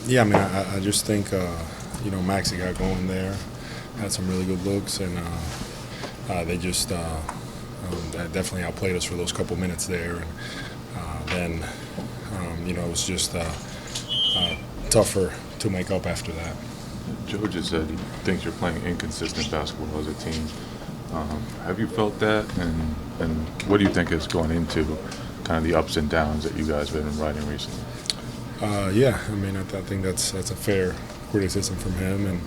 Yeah, I mean, I just think, Maxey got going there, had some really good looks, and they just definitely outplayed us for those couple minutes there. And then, it was just tougher to make up after that. Joe just said he thinks you're playing inconsistent basketball as a team. Have you felt that, and what do you think is going into kind of the ups and downs that you guys have been riding recently? Yeah, I mean, I think that's a fair criticism from him, and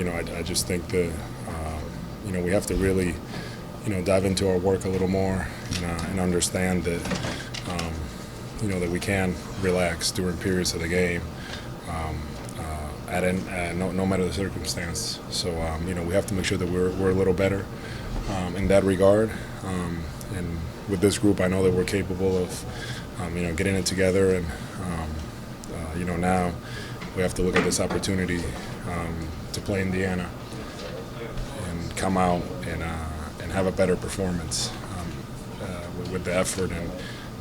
I just think that we have to really dive into our work a little more and understand that that we can relax during periods of the game. No matter the circumstance. So we have to make sure that we're a little better in that regard. And with this group, I know that we're capable of getting it together. And now we have to look at this opportunity to play Indiana and come out and have a better performance with the effort and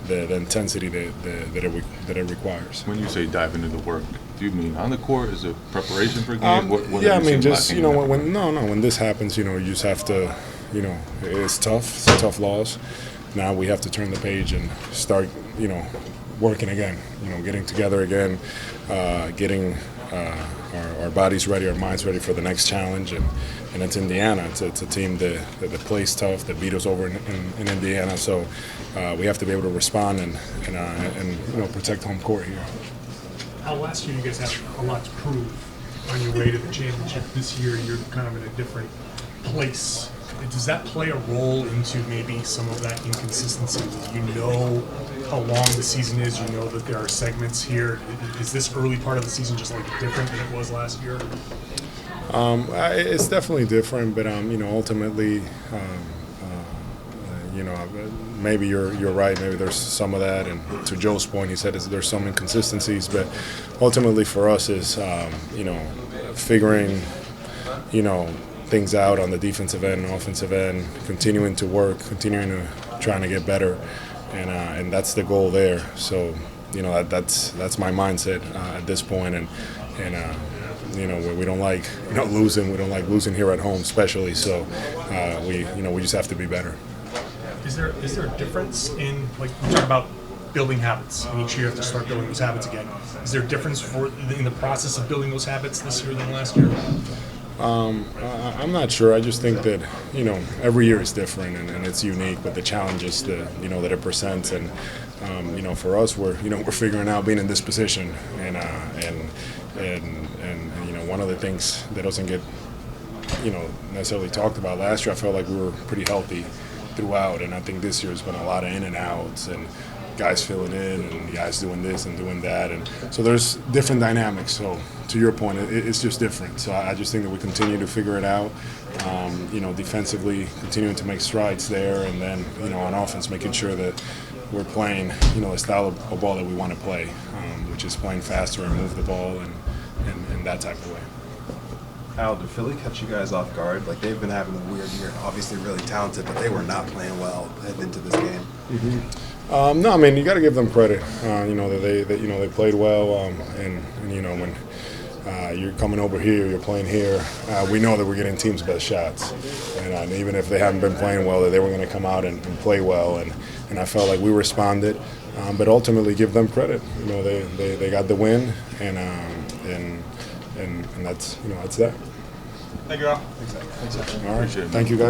the intensity that it requires. When you say dive into the work, do you mean on the court? Is it preparation for games? Yeah, I mean, just when this happens, you just have to, it's tough. It's a tough loss. Now we have to turn the page and start, working again. Getting together again, getting our bodies ready, our minds ready for the next challenge. And it's Indiana. It's a team that plays tough, that beat us over in Indiana. So we have to be able to respond and protect home court here. Last year you guys had a lot to prove on your way to the championship. This year you're kind of in a different place. Does that play a role into maybe some of that inconsistency? You know how long the season is. You know that there are segments here. Is this early part of the season just like different than it was last year? It's definitely different, but ultimately, maybe you're right. Maybe there's some of that, and to Joe's point, he said there's some inconsistencies. But ultimately, for us, is figuring, things out on the defensive end and offensive end, continuing to work, trying to get better, and that's the goal there. So, that's my mindset at this point, and we don't like losing. We don't like losing here at home, especially. So we just have to be better. Is there a difference in, like, we talk about building habits, and each year you have to start building those habits again? Is there a difference in the process of building those habits this year than last year? I'm not sure. I just think that every year is different and it's unique, but the challenges that that it presents, and for us, we're figuring out being in this position, and one of the things that doesn't get necessarily talked about last year, I felt like we were pretty healthy throughout, and I think this year has been a lot of in and outs and guys filling in and guys doing this and doing that, and so there's different dynamics. So to your point, it's just different. So I just think that we continue to figure it out, defensively continuing to make strides there, and then on offense making sure that we're playing the style of ball that we want to play, which is playing faster and move the ball and that type of way. Al, did Philly catch you guys off guard? Like, they've been having a weird year. Obviously really talented, but they were not playing well heading into this game. Mm-hmm. No, I mean, you got to give them credit. That they played well, and when you're coming over here, you're playing here. We know that we're getting teams' best shots, and even if they haven't been playing well, that they were going to come out and play well, and I felt like we responded. But ultimately, give them credit. They got the win, and that's that's that. Thank you, Al. All right, thank you guys.